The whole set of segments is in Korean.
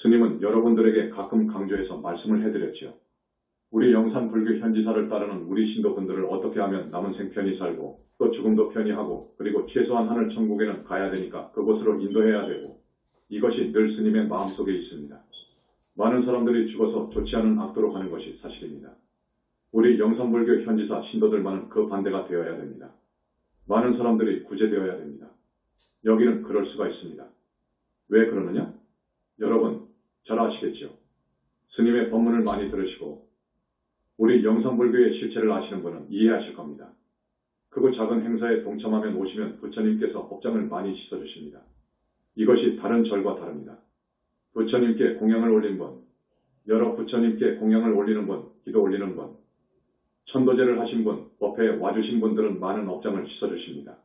스님은 여러분들에게 가끔 강조해서 말씀을 해드렸지요. 우리 영산불교 현지사를 따르는 우리 신도분들을 어떻게 하면 남은 생 편히 살고 또 죽음도 편히 하고 그리고 최소한 하늘 천국에는 가야 되니까 그곳으로 인도해야 되고 이것이 늘 스님의 마음속에 있습니다. 많은 사람들이 죽어서 좋지 않은 악도로 가는 것이 사실입니다. 우리 영산불교 현지사 신도들만은 그 반대가 되어야 됩니다. 많은 사람들이 구제되어야 됩니다. 여기는 그럴 수가 있습니다. 왜 그러느냐? 여러분 잘 아시겠죠? 스님의 법문을 많이 들으시고 우리 영산불교의 실체를 아시는 분은 이해하실 겁니다. 크고 작은 행사에 동참하면 오시면 부처님께서 법장을 많이 씻어주십니다. 이것이 다른 절과 다릅니다. 부처님께 공양을 올린 분, 여러 부처님께 공양을 올리는 분, 기도 올리는 분, 천도제를 하신 분, 법회에 와주신 분들은 많은 업장을 씻어주십니다.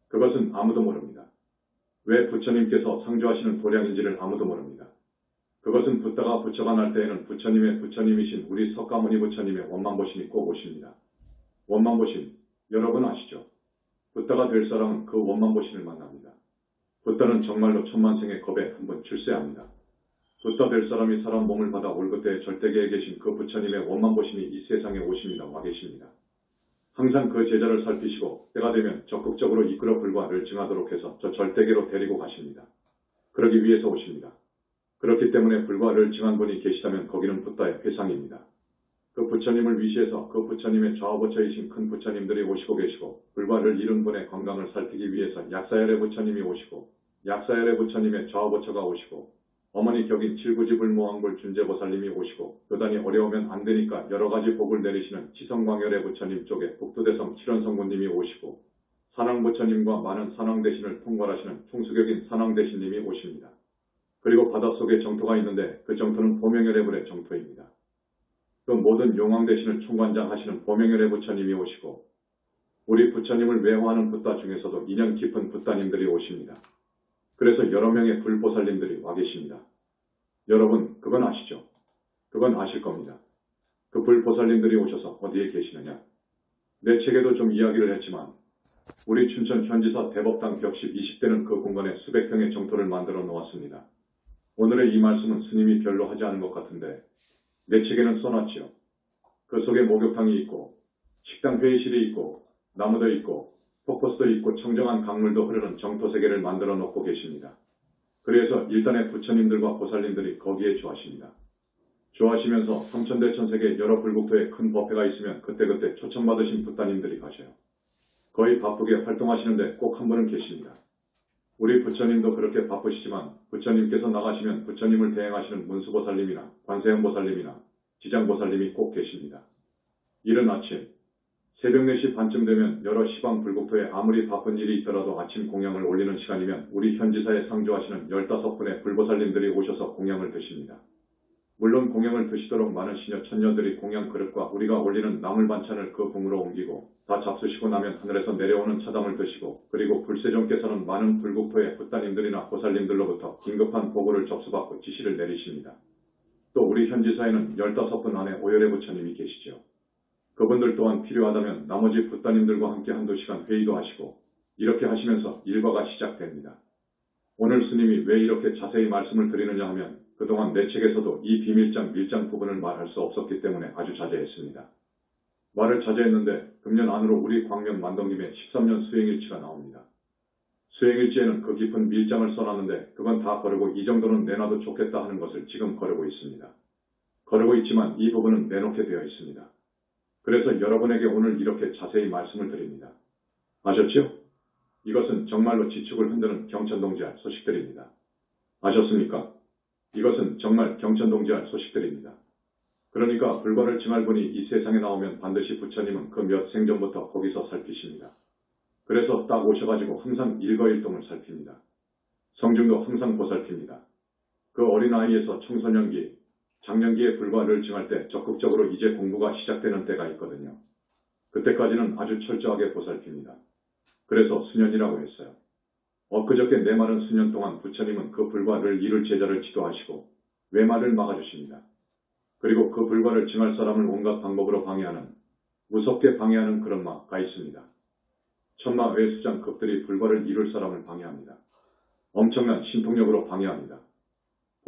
그것은 아무도 모릅니다. 왜 부처님께서 상주하시는 도량인지를 아무도 모릅니다. 그것은 붓다가 부처가 날 때에는 부처님의 부처님이신 우리 석가모니 부처님의 원만보심이 꼭 오십니다. 원만보심, 여러분 아시죠? 붓다가 될 사람은 그 원만보심을 만납니다. 붓다는 정말로 천만생의 겁에 한 번 출세합니다. 붓다 될 사람이 사람 몸을 받아 올 그때에 절대계에 계신 그 부처님의 원만보심이 이 세상에 오십니다. 와 계십니다. 항상 그 제자를 살피시고 때가 되면 적극적으로 이끌어 불과를 증하도록 해서 저 절대계로 데리고 가십니다. 그러기 위해서 오십니다. 그렇기 때문에 불과를 증한 분이 계시다면 거기는 붓다의 회상입니다. 그 부처님을 위시해서 그 부처님의 좌우부처이신 큰 부처님들이 오시고 계시고 불과를 이룬 분의 건강을 살피기 위해서 약사열의 부처님이 오시고 약사열의 부처님의 좌우부처가 오시고 어머니 격인 칠구지불모왕불 준재보살님이 오시고 요단이 어려우면 안 되니까 여러 가지 복을 내리시는 지성광열의 부처님 쪽에 북두대성 칠원성군님이 오시고 산왕부처님과 많은 산왕대신을 통괄하시는 총수격인 산왕대신님이 오십니다. 그리고 바닷속에 정토가 있는데 그 정토는 보명열애불의 정토입니다. 그 모든 용왕대신을 총관장 하시는 보명열애 부처님이 오시고 우리 부처님을 외화하는 붓다 중에서도 인연 깊은 붓다님들이 오십니다. 그래서 여러 명의 불보살님들이 와 계십니다. 여러분 그건 아시죠? 그건 아실 겁니다. 그 불보살님들이 오셔서 어디에 계시느냐? 내 책에도 좀 이야기를 했지만 우리 춘천 현지사 대법당 벽십 20대는 그 공간에 수백 평의 정토를 만들어 놓았습니다. 오늘의 이 말씀은 스님이 별로 하지 않은 것 같은데 내 책에는 써놨지요. 그 속에 목욕탕이 있고 식당 회의실이 있고 나무도 있고 폭포수도 있고 청정한 강물도 흐르는 정토세계를 만들어 놓고 계십니다. 그래서 일단의 부처님들과 보살님들이 거기에 좋아하십니다. 좋아하시면서 삼천대천세계 여러 불국토에 큰 법회가 있으면 그때그때 초청받으신 붓다님들이 가셔요. 거의 바쁘게 활동하시는데 꼭 한 분은 계십니다. 우리 부처님도 그렇게 바쁘시지만 부처님께서 나가시면 부처님을 대행하시는 문수보살님이나 관세음보살님이나 지장보살님이 꼭 계십니다. 이른 아침 새벽 4시 반쯤 되면 여러 시방 불국토에 아무리 바쁜 일이 있더라도 아침 공양을 올리는 시간이면 우리 현지사에 상주하시는 15분의 불보살님들이 오셔서 공양을 드십니다. 물론 공양을 드시도록 많은 시녀 천녀들이 공양 그릇과 우리가 올리는 나물 반찬을 그 봉으로 옮기고 다 잡수시고 나면 하늘에서 내려오는 차담을 드시고 그리고 불세종께서는 많은 불국토의 붓다님들이나 보살님들로부터 긴급한 보고를 접수받고 지시를 내리십니다. 또 우리 현지사에는 15분 안에 오열의 부처님이 계시죠. 그분들 또한 필요하다면 나머지 붓다님들과 함께 한두 시간 회의도 하시고 이렇게 하시면서 일과가 시작됩니다. 오늘 스님이 왜 이렇게 자세히 말씀을 드리느냐 하면 그동안 내 책에서도 이 비밀장 밀장 부분을 말할 수 없었기 때문에 아주 자제했습니다. 말을 자제했는데 금년 안으로 우리 광명 만덕님의 13년 수행일치가 나옵니다. 수행일지에는 그 깊은 밀장을 써놨는데 그건 다 거르고 이 정도는 내놔도 좋겠다 하는 것을 지금 거르고 있습니다. 거르고 있지만 이 부분은 내놓게 되어 있습니다. 그래서 여러분에게 오늘 이렇게 자세히 말씀을 드립니다. 아셨죠? 이것은 정말로 지축을 흔드는 경천동지할 소식들입니다. 아셨습니까? 이것은 정말 경천동지할 소식들입니다. 그러니까 불과를 증할 분이 이 세상에 나오면 반드시 부처님은 그 몇 생전부터 거기서 살피십니다. 그래서 딱 오셔가지고 항상 일거일동을 살핍니다. 성중도 항상 보살핍니다. 그 어린아이에서 청소년기, 장년기에 불과를 증할 때 적극적으로 이제 공부가 시작되는 때가 있거든요. 그때까지는 아주 철저하게 보살핍니다. 그래서 수년이라고 했어요. 엊그저께 내 말은 수년 동안 부처님은 그 불과를 이룰 제자를 지도하시고 외말을 막아주십니다. 그리고 그 불과를 증할 사람을 온갖 방법으로 방해하는, 무섭게 방해하는 그런 마가 있습니다. 천마 외수장 급들이 불과를 이룰 사람을 방해합니다. 엄청난 신통력으로 방해합니다.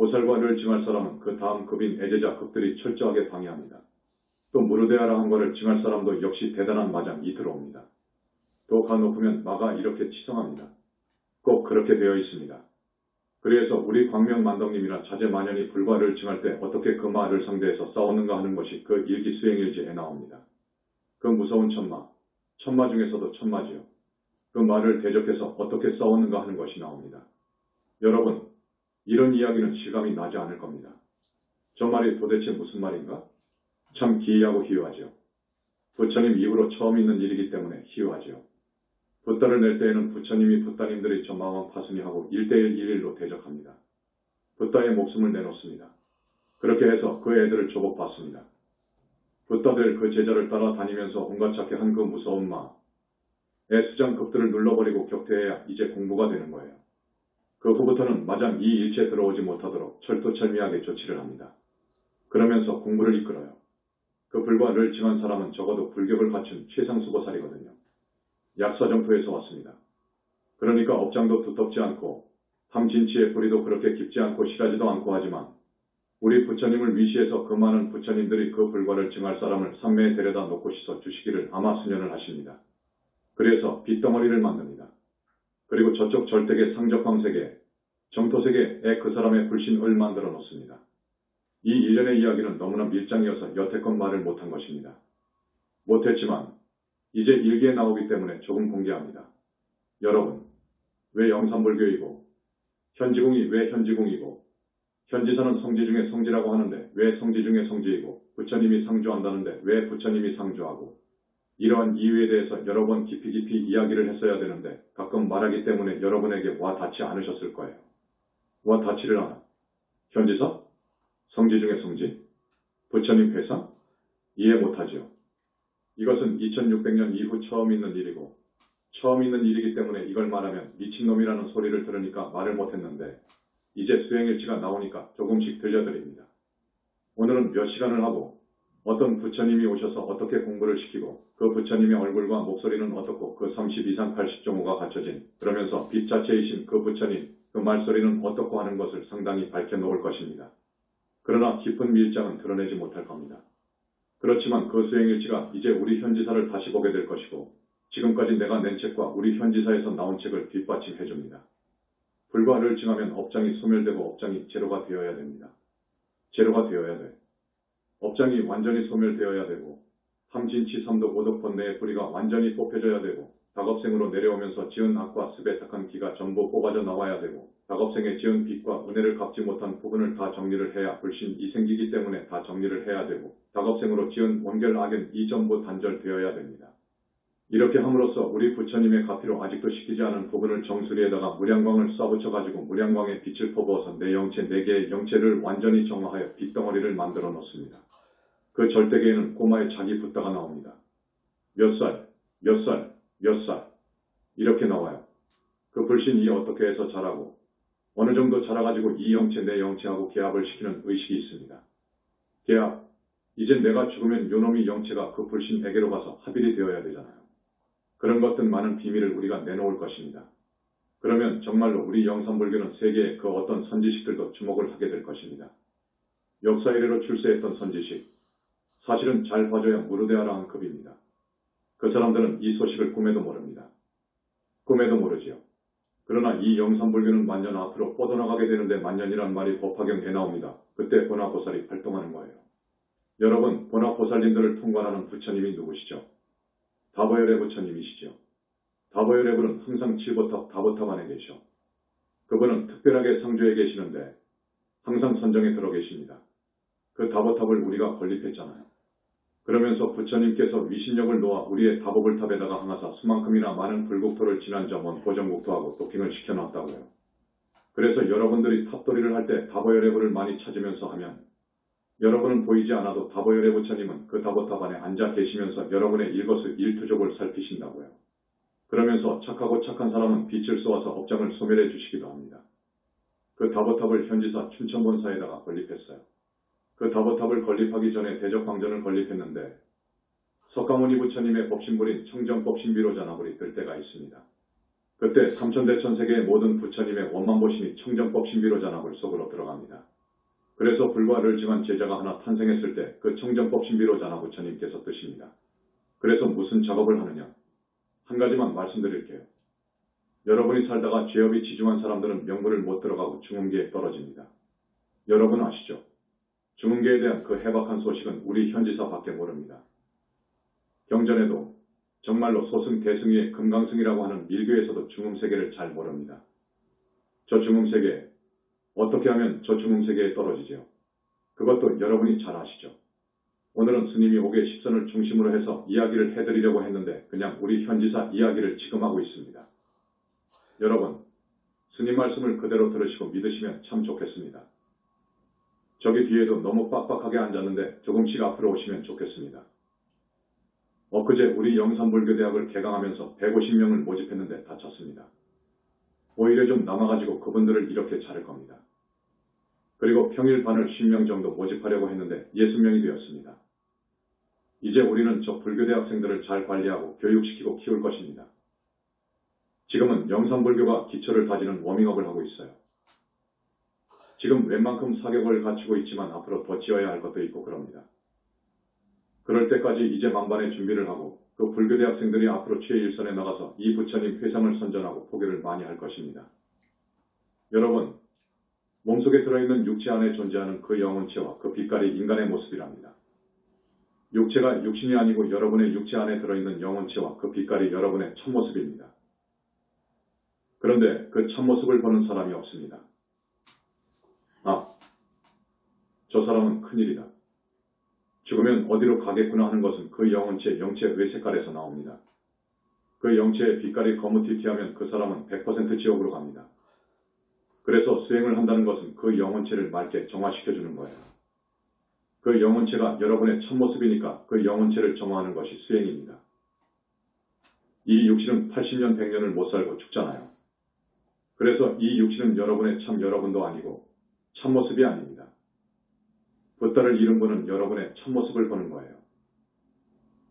보살과 를 징할 사람은 그 다음 급인 애제자 급들이 철저하게 방해합니다. 또 무르대하라 한 것을 징할 사람도 역시 대단한 마장이 들어옵니다. 또 가 높으면 마가 이렇게 치성합니다. 꼭 그렇게 되어 있습니다. 그래서 우리 광명만덕님이나 자제만연이 불과를 징할 때 어떻게 그 마를 상대해서 싸웠는가 하는 것이 그 일기 수행일지에 나옵니다. 그 무서운 천마 중에서도 천마지요. 그 말을 대적해서 어떻게 싸웠는가 하는 것이 나옵니다. 여러분, 이런 이야기는 실감이 나지 않을 겁니다. 저 말이 도대체 무슨 말인가? 참 기이하고 희유하죠. 부처님 이후로 처음 있는 일이기 때문에 희유하죠. 붓다를 낼 때에는 부처님이 붓다님들이 저 마왕 파순이하고 1대1 1일로 대적합니다. 붓다의 목숨을 내놓습니다. 그렇게 해서 그 애들을 조복받습니다. 붓다들 그 제자를 따라다니면서 온갖 찾게 한 그 무서운 애수장급들을 눌러버리고 격퇴해야 이제 공부가 되는 거예요. 그 후부터는 마장 이 일체 들어오지 못하도록 철두철미하게 조치를 합니다. 그러면서 공부를 이끌어요. 그 불과 를 징한 사람은 적어도 불격을 갖춘 최상수보살이거든요. 약사정토에서 왔습니다. 그러니까 업장도 두텁지 않고 함진치의 뿌리도 그렇게 깊지 않고 실하지도 않고 하지만 우리 부처님을 위시해서 그 많은 부처님들이 그 불과를 징할 사람을 삼매에 데려다 놓고 씻어 주시기를 아마 수년을 하십니다. 그래서 빗덩어리를 만듭니다. 그리고 저쪽 절대계 상적광세계, 정토세계에 그 사람의 불신을 만들어 놓습니다. 이 일련의 이야기는 너무나 밀장이어서 여태껏 말을 못한 것입니다. 못했지만 이제 일기에 나오기 때문에 조금 공개합니다. 여러분, 왜 영산불교이고 현지궁이 왜 현지궁이고 현지사는 성지 중에 성지라고 하는데 왜 성지 중에 성지이고 부처님이 상주한다는데 왜 부처님이 상주하고 이러한 이유에 대해서 여러 번 깊이 이야기를 했어야 되는데 가끔 말하기 때문에 여러분에게 와 닿지 않으셨을 거예요. 와 닿지를 않아. 현지사? 성지 중에 성지? 부처님 회상? 이해 못하죠. 이것은 2600년 이후 처음 있는 일이고 처음 있는 일이기 때문에 이걸 말하면 미친놈이라는 소리를 들으니까 말을 못했는데 이제 수행일지가 나오니까 조금씩 들려드립니다. 오늘은 몇 시간을 하고 어떤 부처님이 오셔서 어떻게 공부를 시키고 그 부처님의 얼굴과 목소리는 어떻고 그 30 이상 80.5가 갖춰진 그러면서 빛 자체이신 그 부처님 그 말소리는 어떻고 하는 것을 상당히 밝혀놓을 것입니다. 그러나 깊은 밀장은 드러내지 못할 겁니다. 그렇지만 그 수행일지가 이제 우리 현지사를 다시 보게 될 것이고 지금까지 내가 낸 책과 우리 현지사에서 나온 책을 뒷받침해 줍니다. 불과를 징하면 업장이 소멸되고 업장이 제로가 되어야 됩니다. 제로가 되어야 돼. 업장이 완전히 소멸되어야 되고 함진치 삼도 오독 번뇌의 뿌리가 완전히 뽑혀져야 되고 다겁생으로 내려오면서 지은 악과 습의 착한 기가 전부 뽑아져 나와야 되고 다겁생에 지은 빚과 은혜를 갚지 못한 부분을 다 정리를 해야 불신이 생기기 때문에 다 정리를 해야 되고 다겁생으로 지은 원결 악연이 전부 단절되어야 됩니다. 이렇게 함으로써 우리 부처님의 가피로 아직도 시키지 않은 부분을 정수리에다가 무량광을 쏴붙여가지고 무량광에 빛을 퍼부어서 내 영체 4개의 영체를 완전히 정화하여 빗덩어리를 만들어 놓습니다. 그 절대계에는 꼬마의 자기 붓다가 나옵니다. 몇 살, 몇 살, 몇 살 이렇게 나와요. 그 불신이 어떻게 해서 자라고 어느 정도 자라가지고 이 영체 내 영체하고 계합을 시키는 의식이 있습니다. 계합, 이제 내가 죽으면 요놈이 영체가 그 불신에게로 가서 합일이 되어야 되잖아요. 그런 것들 많은 비밀을 우리가 내놓을 것입니다. 그러면 정말로 우리 영산불교는 세계의 그 어떤 선지식들도 주목을 하게 될 것입니다. 역사 이래로 출세했던 선지식, 사실은 잘 봐줘야 무르대하라 한 급입니다. 그 사람들은 이 소식을 꿈에도 모릅니다. 꿈에도 모르지요. 그러나 이 영산불교는 만년 앞으로 뻗어나가게 되는데 만년이란 말이 법화경에 나옵니다. 그때 보나보살이 활동하는 거예요. 여러분, 보나보살님들을 통관하는 부처님이 누구시죠? 다보열의 부처님이시죠. 다보열의 분은 항상 7보탑 다보탑 안에 계셔. 그분은 특별하게 상주에 계시는데 항상 선정에 들어 계십니다. 그 다보탑을 우리가 건립했잖아요. 그러면서 부처님께서 위신력을 놓아 우리의 다보불탑에다가 항아사 수만큼이나 많은 불국토를 지난점원 보정국토하고 도킹을 시켜놨다고요. 그래서 여러분들이 탑돌이를 할 때 다보열의 분을 많이 찾으면서 하면 여러분은 보이지 않아도 다보열의 부처님은 그 다보탑 안에 앉아 계시면서 여러분의 일거수일투족을 살피신다고요. 그러면서 착하고 착한 사람은 빛을 쏘아서 업장을 소멸해 주시기도 합니다. 그 다보탑을 현지사 춘천본사에다가 건립했어요. 그 다보탑을 건립하기 전에 대적광전을 건립했는데 석가모니 부처님의 법신불인 청정법신비로 전화불이 뜰 때가 있습니다. 그때 삼천대천 세계의 모든 부처님의 원만보신이 청정법 신비로 잔합을 속으로 들어갑니다. 그래서 불과 르증한 제자가 하나 탄생했을 때 그 청정법 신비로 잔합 부처님께서 뜨십니다. 그래서 무슨 작업을 하느냐? 한 가지만 말씀드릴게요. 여러분이 살다가 죄업이 지중한 사람들은 명부를 못 들어가고 중음계에 떨어집니다. 여러분 아시죠? 중음계에 대한 그 해박한 소식은 우리 현지사밖에 모릅니다. 경전에도 정말로 소승 대승위의 금강승이라고 하는 밀교에서도 중음세계를 잘 모릅니다. 저 중음세계, 어떻게 하면 저 중음세계에 떨어지죠? 그것도 여러분이 잘 아시죠? 오늘은 스님이 옥의 십선을 중심으로 해서 이야기를 해드리려고 했는데 그냥 우리 현지사 이야기를 지금 하고 있습니다. 여러분, 스님 말씀을 그대로 들으시고 믿으시면 참 좋겠습니다. 저기 뒤에도 너무 빡빡하게 앉았는데 조금씩 앞으로 오시면 좋겠습니다. 엊그제 우리 영산불교대학을 개강하면서 150명을 모집했는데 다쳤습니다. 오히려 좀 남아가지고 그분들을 이렇게 자를 겁니다. 그리고 평일 반을 50명 정도 모집하려고 했는데 60명이 되었습니다. 이제 우리는 저 불교대학생들을 잘 관리하고 교육시키고 키울 것입니다. 지금은 영산불교가 기초를 다지는 워밍업을 하고 있어요. 지금 웬만큼 사격을 갖추고 있지만 앞으로 더 지어야 할 것도 있고 그럽니다. 그럴 때까지 이제 만반의 준비를 하고 그 불교대학생들이 앞으로 최일선에 나가서 이 부처님 회상을 선전하고 포교를 많이 할 것입니다. 여러분, 몸속에 들어있는 육체 안에 존재하는 그 영혼체와 그 빛깔이 인간의 모습이랍니다. 육체가 육신이 아니고 여러분의 육체 안에 들어있는 영혼체와 그 빛깔이 여러분의 참모습입니다. 그런데 그 참모습을 보는 사람이 없습니다. 아, 저 사람은 큰일이다. 죽으면 어디로 가겠구나 하는 것은 그 영혼체, 영체 외색깔에서 나옵니다. 그 영체의 빛깔이 거무튀튀하면 그 사람은 100% 지옥으로 갑니다. 그래서 수행을 한다는 것은 그 영혼체를 맑게 정화시켜주는 거예요. 그 영혼체가 여러분의 참모습이니까 그 영혼체를 정화하는 것이 수행입니다. 이 육신은 80년, 100년을 못 살고 죽잖아요. 그래서 이 육신은 여러분의 참 여러분도 아니고 참모습이 아닙니다. 붓다를 잃은 분은 여러분의 참모습을 보는 거예요.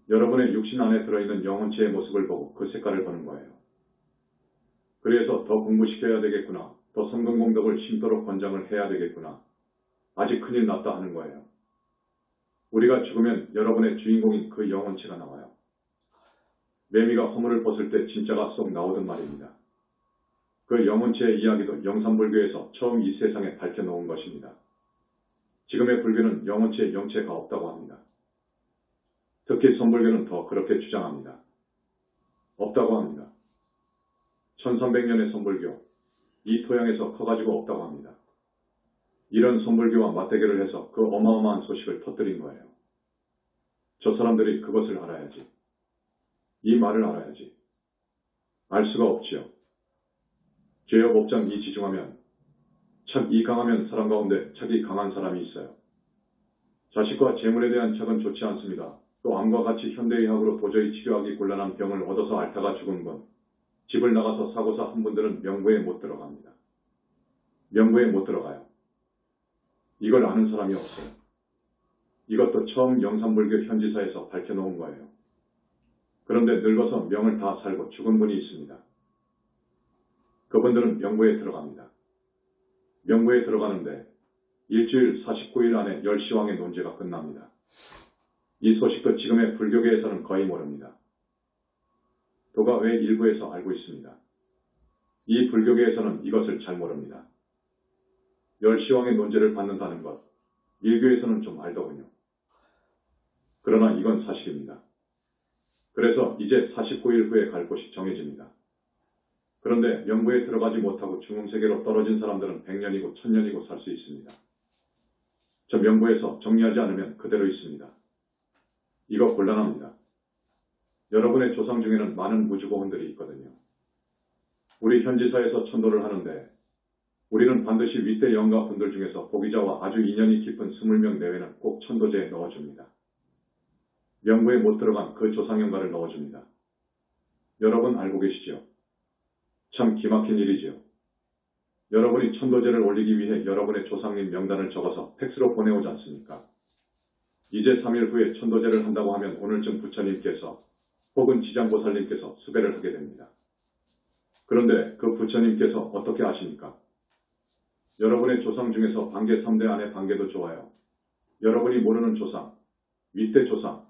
여러분의 육신 안에 들어있는 영혼체의 모습을 보고 그 색깔을 보는 거예요. 그래서 더 공부시켜야 되겠구나. 더 성근공덕을 심도록 권장을 해야 되겠구나. 아직 큰일 났다 하는 거예요. 우리가 죽으면 여러분의 주인공인 그 영혼체가 나와요. 매미가 허물을 벗을 때 진짜가 쏙 나오던 말입니다. 그 영혼체의 이야기도 영산불교에서 처음 이 세상에 밝혀놓은 것입니다. 지금의 불교는 영혼체, 영체가 없다고 합니다. 특히 선불교는 더 그렇게 주장합니다. 없다고 합니다. 1300년의 선불교, 이 토양에서 커가지고 없다고 합니다. 이런 선불교와 맞대결을 해서 그 어마어마한 소식을 터뜨린 거예요. 저 사람들이 그것을 알아야지. 이 말을 알아야지. 알 수가 없지요. 죄업 업장 이 지중하면 참 이 강하면 사람 가운데 착이 강한 사람이 있어요. 자식과 재물에 대한 착은 좋지 않습니다. 또 암과 같이 현대의학으로 도저히 치료하기 곤란한 병을 얻어서 앓다가 죽은 분, 집을 나가서 사고사 한 분들은 명부에 못 들어갑니다. 명부에 못 들어가요. 이걸 아는 사람이 없어요. 이것도 처음 영산불교 현지사에서 밝혀놓은 거예요. 그런데 늙어서 명을 다 살고 죽은 분이 있습니다. 그분들은 명부에 들어갑니다. 명부에 들어가는데 일주일 49일 안에 열시왕의 논제가 끝납니다. 이 소식도 지금의 불교계에서는 거의 모릅니다. 도가 왜 일부에서 알고 있습니다. 이 불교계에서는 이것을 잘 모릅니다. 열시왕의 논제를 받는다는 것, 일교에서는 좀 알더군요. 그러나 이건 사실입니다. 그래서 이제 49일 후에 갈 곳이 정해집니다. 그런데 명부에 들어가지 못하고 중음세계로 떨어진 사람들은 100년이고 1000년이고 살 수 있습니다. 저 명부에서 정리하지 않으면 그대로 있습니다. 이거 곤란합니다. 여러분의 조상 중에는 많은 무주고혼들이 있거든요. 우리 현지사에서 천도를 하는데 우리는 반드시 윗대 영가 분들 중에서 보기자와 아주 인연이 깊은 20명 내외는 꼭 천도제에 넣어줍니다. 명부에 못 들어간 그 조상영가를 넣어줍니다. 여러분 알고 계시죠? 참 기막힌 일이지요. 여러분이 천도제를 올리기 위해 여러분의 조상님 명단을 적어서 팩스로 보내오지 않습니까? 이제 3일 후에 천도제를 한다고 하면 오늘쯤 부처님께서 혹은 지장보살님께서 수배를 하게 됩니다. 그런데 그 부처님께서 어떻게 아십니까? 여러분의 조상 중에서 반계 3대 안에 반계도 좋아요. 여러분이 모르는 조상, 윗대 조상,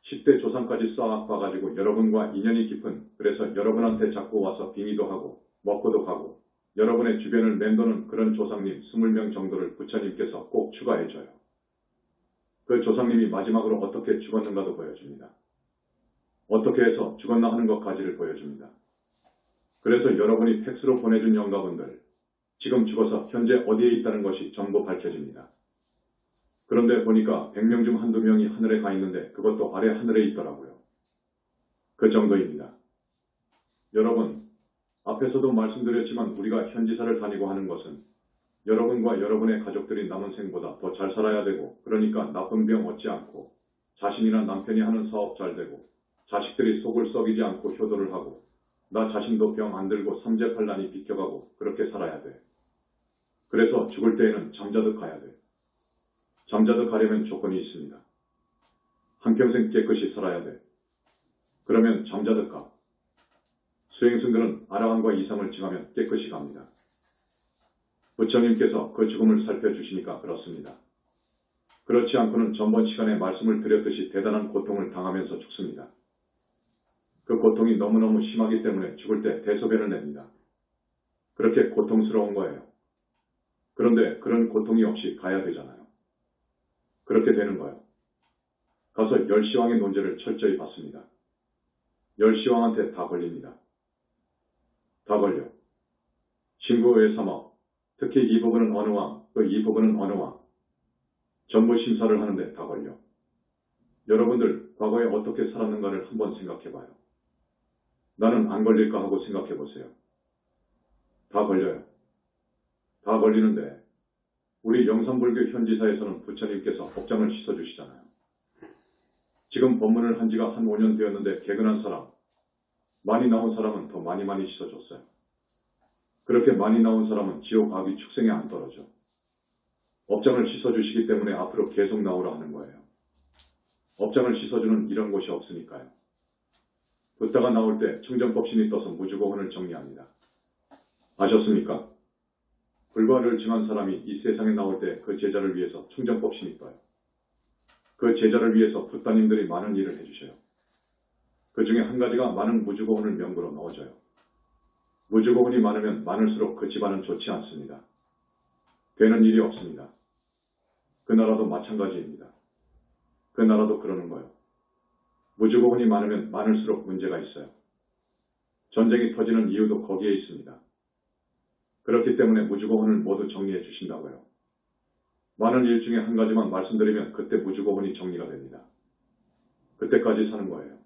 10대 조상까지 쌓아봐가지고 여러분과 인연이 깊은, 그래서 여러분한테 자꾸 와서 빙의도 하고 먹고도 가고 여러분의 주변을 맴도는 그런 조상님 20명 정도를 부처님께서 꼭 추가해줘요. 그 조상님이 마지막으로 어떻게 죽었는가도 보여줍니다. 어떻게 해서 죽었나 하는 것까지를 보여줍니다. 그래서 여러분이 팩스로 보내준 영가분들, 지금 죽어서 현재 어디에 있다는 것이 전부 밝혀집니다. 그런데 보니까 100명 중 한두 명이 하늘에 가 있는데 그것도 아래 하늘에 있더라고요. 그 정도입니다. 여러분, 앞에서도 말씀드렸지만 우리가 현지사를 다니고 하는 것은 여러분과 여러분의 가족들이 남은 생보다 더 잘 살아야 되고, 그러니까 나쁜 병 얻지 않고 자신이나 남편이 하는 사업 잘 되고 자식들이 속을 썩이지 않고 효도를 하고 나 자신도 병 안 들고 삼재팔란이 비켜가고 그렇게 살아야 돼. 그래서 죽을 때에는 잠자듯 가야 돼. 잠자듯 가려면 조건이 있습니다. 한평생 깨끗이 살아야 돼. 그러면 잠자듯 가. 수행승들은 아라한과 이상을 징하면 깨끗이 갑니다. 부처님께서 그 죽음을 살펴주시니까 그렇습니다. 그렇지 않고는 전번 시간에 말씀을 드렸듯이 대단한 고통을 당하면서 죽습니다. 그 고통이 너무너무 심하기 때문에 죽을 때 대소변을 냅니다. 그렇게 고통스러운 거예요. 그런데 그런 고통이 없이 가야 되잖아요. 그렇게 되는 거예요. 가서 열시왕의 논제를 철저히 받습니다. 열시왕한테 다 걸립니다. 다 걸려. 신구 외삼억, 특히 이 부분은 어느 왕, 또 이 부분은 어느 왕. 전부 심사를 하는데 다 걸려. 여러분들 과거에 어떻게 살았는가를 한번 생각해봐요. 나는 안 걸릴까 하고 생각해보세요. 다 걸려요. 다 걸리는데 우리 영산불교 현지사에서는 부처님께서 법장을 씻어주시잖아요. 지금 법문을 한 지가 한 5년 되었는데 개근한 사람, 많이 나온 사람은 더 많이 씻어줬어요. 그렇게 많이 나온 사람은 지옥 악이 축생에 안 떨어져. 업장을 씻어주시기 때문에 앞으로 계속 나오라 하는 거예요. 업장을 씻어주는 이런 곳이 없으니까요. 붓다가 나올 때 청정법신이 떠서 무주고혼을 정리합니다. 아셨습니까? 불과를 증한 사람이 이 세상에 나올 때 그 제자를 위해서 청정법신이 떠요. 그 제자를 위해서 붓다님들이 많은 일을 해주셔요. 그 중에 한 가지가 많은 무주고혼을 명부로 넣어줘요. 무주고혼이 많으면 많을수록 그 집안은 좋지 않습니다. 되는 일이 없습니다. 그 나라도 마찬가지입니다. 그 나라도 그러는 거예요. 무주고혼이 많으면 많을수록 문제가 있어요. 전쟁이 터지는 이유도 거기에 있습니다. 그렇기 때문에 무주고혼을 모두 정리해 주신다고요. 많은 일 중에 한 가지만 말씀드리면 그때 무주고혼이 정리가 됩니다. 그때까지 사는 거예요.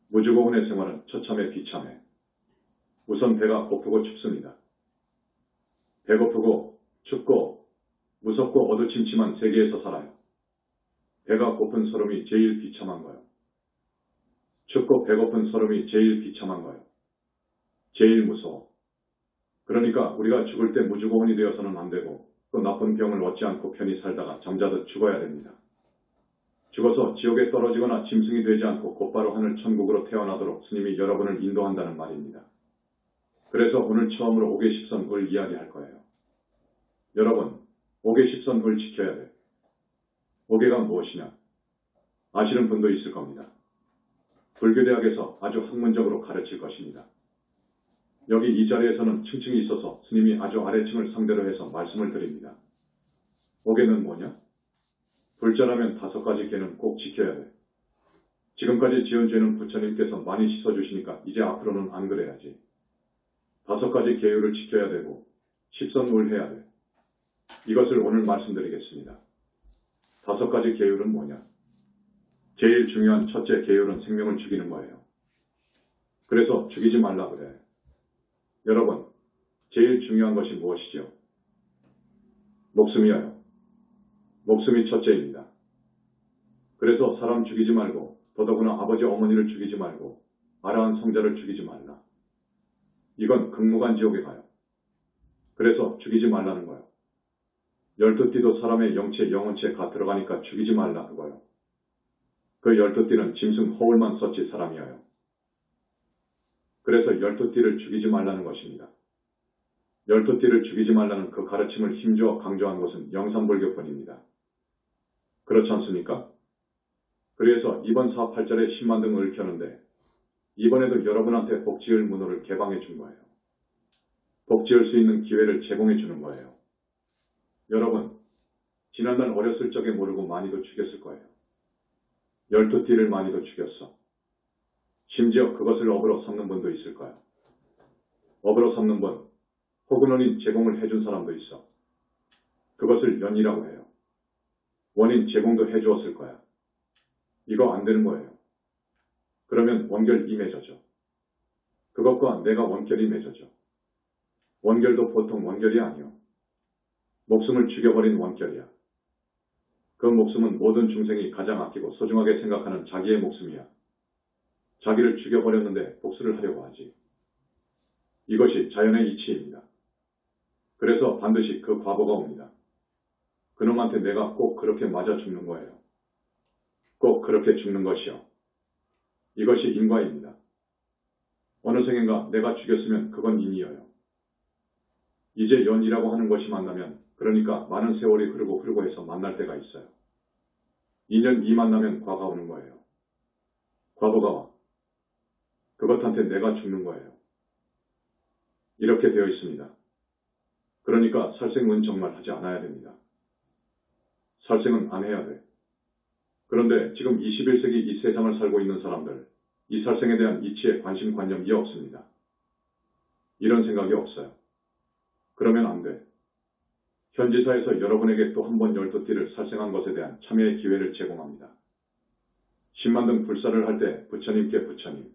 무주고혼의 생활은 처참해 비참해. 우선 배가 고프고 춥습니다. 배고프고 춥고 무섭고 어두침침한 세계에서 살아요. 배가 고픈 서름이 제일 비참한 거예요. 춥고 배고픈 서름이 제일 비참한 거예요. 제일 무서워. 그러니까 우리가 죽을 때 무주고혼이 되어서는 안 되고 또 나쁜 병을 얻지 않고 편히 살다가 잠자듯 죽어야 됩니다. 죽어서 지옥에 떨어지거나 짐승이 되지 않고 곧바로 하늘 천국으로 태어나도록 스님이 여러분을 인도한다는 말입니다. 그래서 오늘 처음으로 옥외십선을 이야기할 거예요. 여러분, 옥외십선을 지켜야 돼. 옥외가 무엇이냐? 아시는 분도 있을 겁니다. 불교대학에서 아주 학문적으로 가르칠 것입니다. 여기 이 자리에서는 층층이 있어서 스님이 아주 아래층을 상대로 해서 말씀을 드립니다. 옥외는 뭐냐? 불자라면 5가지 계는 꼭 지켜야 돼. 지금까지 지은 죄는 부처님께서 많이 씻어주시니까 이제 앞으로는 안 그래야지. 5가지 계율을 지켜야 되고 십선무를 해야 돼. 이것을 오늘 말씀드리겠습니다. 5가지 계율은 뭐냐? 제일 중요한 첫째 계율은 생명을 죽이는 거예요. 그래서 죽이지 말라 그래. 여러분, 제일 중요한 것이 무엇이죠? 목숨이에요. 목숨이 첫째입니다. 그래서 사람 죽이지 말고 더더구나 아버지 어머니를 죽이지 말고 아라한 성자를 죽이지 말라. 이건 극무간 지옥에 가요. 그래서 죽이지 말라는 거예요. 12띠도 사람의 영체, 영혼체에 가 들어가니까 죽이지 말라 그거예요. 그 12띠는 짐승 허울만 썼지 사람이에요. 그래서 12띠를 죽이지 말라는 것입니다. 12띠를 죽이지 말라는 그 가르침을 힘주어 강조한 것은 영산불교뿐입니다. 그렇지 않습니까? 그래서 이번 4.8절에 10만 등을 켜는데 이번에도 여러분한테 복지을 문호를 개방해 준 거예요. 복지할 수 있는 기회를 제공해 주는 거예요. 여러분, 지난날 어렸을 적에 모르고 많이도 죽였을 거예요. 12띠를 많이도 죽였어. 심지어 그것을 업으로 삼는 분도 있을 거예요. 업으로 삼는 분, 혹은 원인 제공을 해준 사람도 있어. 그것을 연이라고 해요. 원인 제공도 해주었을 거야. 이거 안 되는 거예요. 그러면 원결이 맺어져. 그것과 내가 원결이 맺어져. 원결도 보통 원결이 아니요. 목숨을 죽여버린 원결이야. 그 목숨은 모든 중생이 가장 아끼고 소중하게 생각하는 자기의 목숨이야. 자기를 죽여버렸는데 복수를 하려고 하지. 이것이 자연의 이치입니다. 그래서 반드시 그 과보가 옵니다. 그놈한테 내가 꼭 그렇게 맞아 죽는 거예요. 꼭 그렇게 죽는 것이요. 이것이 인과입니다. 어느 생인가 내가 죽였으면 그건 인이어요. 이제 연이라고 하는 것이 만나면 그러니까 많은 세월이 흐르고 해서 만날 때가 있어요. 2년 2 만나면 과가 오는 거예요. 과보가 와. 그것한테 내가 죽는 거예요. 이렇게 되어 있습니다. 그러니까 살생은 정말 하지 않아야 됩니다. 살생은 안 해야 돼. 그런데 지금 21세기 이 세상을 살고 있는 사람들, 이 살생에 대한 이치에 관심관념이 없습니다. 이런 생각이 없어요. 그러면 안 돼. 현지사에서 여러분에게 또 한 번 12띠를 살생한 것에 대한 참여의 기회를 제공합니다. 10만 등 불사를 할 때 부처님께 부처님,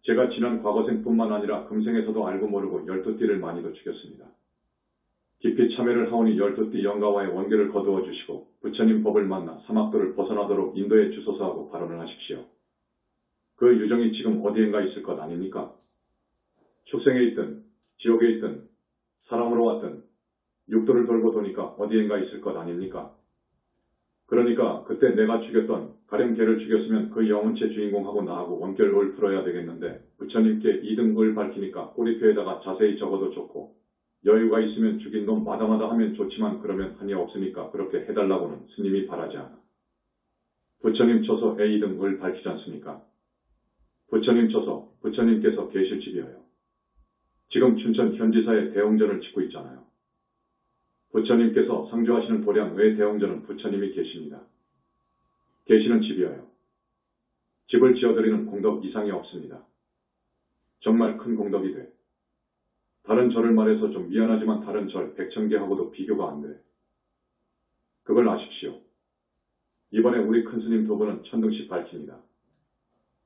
제가 지난 과거생뿐만 아니라 금생에서도 알고 모르고 12띠를 많이도 죽였습니다. 깊이 참여를 하오니 12띠 영가와의 원결을 거두어 주시고 부처님 법을 만나 사막도를 벗어나도록 인도에 주소서 하고 발언을 하십시오. 그 유정이 지금 어디엔가 있을 것 아닙니까? 축생에 있든 지옥에 있든 사람으로 왔든 육도를 돌고 도니까 어디엔가 있을 것 아닙니까? 그러니까 그때 내가 죽였던 가령 개를 죽였으면 그 영혼체 주인공하고 나하고 원결을 풀어야 되겠는데 부처님께 2등을 밝히니까 꼬리표에다가 자세히 적어도 좋고 여유가 있으면 죽인 놈 마다마다 하면 좋지만 그러면 한이 없으니까 그렇게 해달라고는 스님이 바라지 않아. 부처님 쳐서 A2등을 밝히지 않습니까? 부처님 쳐서 부처님께서 계실 집이어요. 지금 춘천 현지사에 대웅전을 짓고 있잖아요. 부처님께서 상주하시는 도량 외 대웅전은 부처님이 계십니다. 계시는 집이어요. 집을 지어드리는 공덕 이상이 없습니다. 정말 큰 공덕이 돼. 다른 절을 말해서 좀 미안하지만 다른 절 100,000개하고도 비교가 안 돼. 그걸 아십시오. 이번에 우리 큰 스님 두 분은 천등씩 밝힙니다.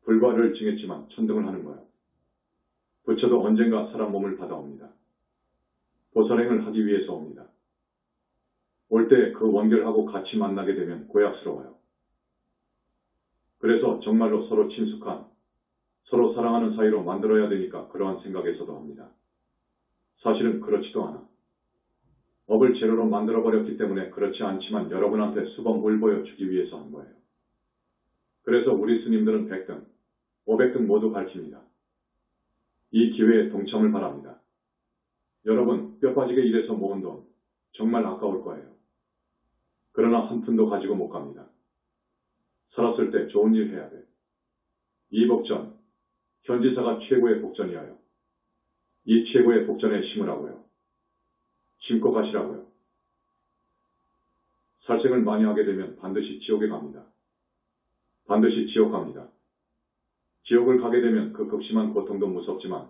불과를 증했지만 천등을 하는 거예요. 부처도 언젠가 사람 몸을 받아옵니다. 보살행을 하기 위해서 옵니다. 올 때 그 원결하고 같이 만나게 되면 고약스러워요. 그래서 정말로 서로 친숙한, 서로 사랑하는 사이로 만들어야 되니까 그러한 생각에서도 합니다. 사실은 그렇지도 않아. 업을 제로로 만들어버렸기 때문에 그렇지 않지만 여러분한테 수범을 보여주기 위해서 한 거예요. 그래서 우리 스님들은 100등, 500등 모두 밝힙니다. 이 기회에 동참을 바랍니다. 여러분, 뼈 빠지게 일해서 모은 돈 정말 아까울 거예요. 그러나 한 푼도 가지고 못 갑니다. 살았을 때 좋은 일 해야 돼. 이 복전, 현지사가 최고의 복전이어요. 이 최고의 복전에 심으라고요. 심고 가시라고요. 살생을 많이 하게 되면 반드시 지옥에 갑니다. 반드시 지옥 갑니다. 지옥을 가게 되면 그 극심한 고통도 무섭지만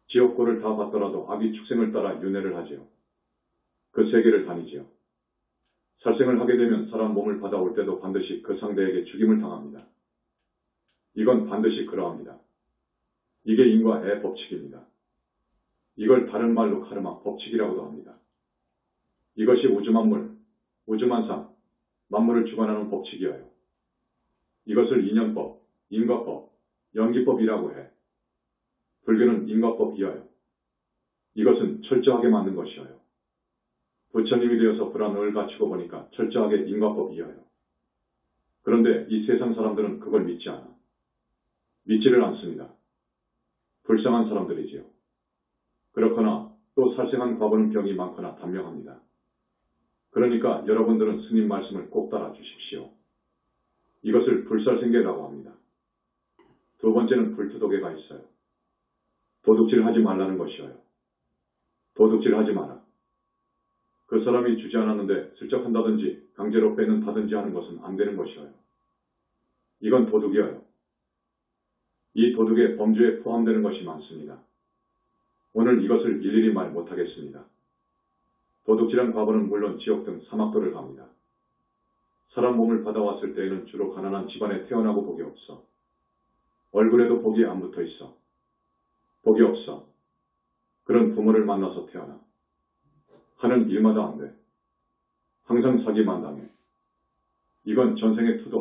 지옥고를 다 받더라도 아기 축생을 따라 윤회를 하지요. 그 세계를 다니지요. 살생을 하게 되면 사람 몸을 받아올 때도 반드시 그 상대에게 죽임을 당합니다. 이건 반드시 그러합니다. 이게 인과의 법칙입니다. 이걸 다른 말로 카르마 법칙이라고도 합니다. 이것이 우주만물, 우주만상, 만물을 주관하는 법칙이어요. 이것을 인연법, 인과법, 연기법이라고 해. 불교는 인과법이어요. 이것은 철저하게 맞는 것이어요. 부처님이 되어서 불안을 갖추고 보니까 철저하게 인과법이어요. 그런데 이 세상 사람들은 그걸 믿지 않아. 믿지를 않습니다. 불쌍한 사람들이지요. 그렇거나 또 살생한 과부는 병이 많거나 단명합니다. 그러니까 여러분들은 스님 말씀을 꼭 따라 주십시오. 이것을 불살생계라고 합니다. 두 번째는 불투독에가 있어요. 도둑질하지 말라는 것이어요. 도둑질하지 마라. 그 사람이 주지 않았는데 슬쩍 한다든지 강제로 뺏는다든지 하는 것은 안 되는 것이어요. 이건 도둑이어요. 이 도둑의 범죄에 포함되는 것이 많습니다. 오늘 이것을 일일이 말 못하겠습니다. 도둑질한 과부는 물론 지옥 등 사막도를 갑니다. 사람 몸을 받아왔을 때에는 주로 가난한 집안에 태어나고 복이 없어. 얼굴에도 복이 안 붙어 있어. 복이 없어. 그런 부모를 만나서 태어나. 하는 일마다 안 돼. 항상 사기만 당해. 이건 전생의 투도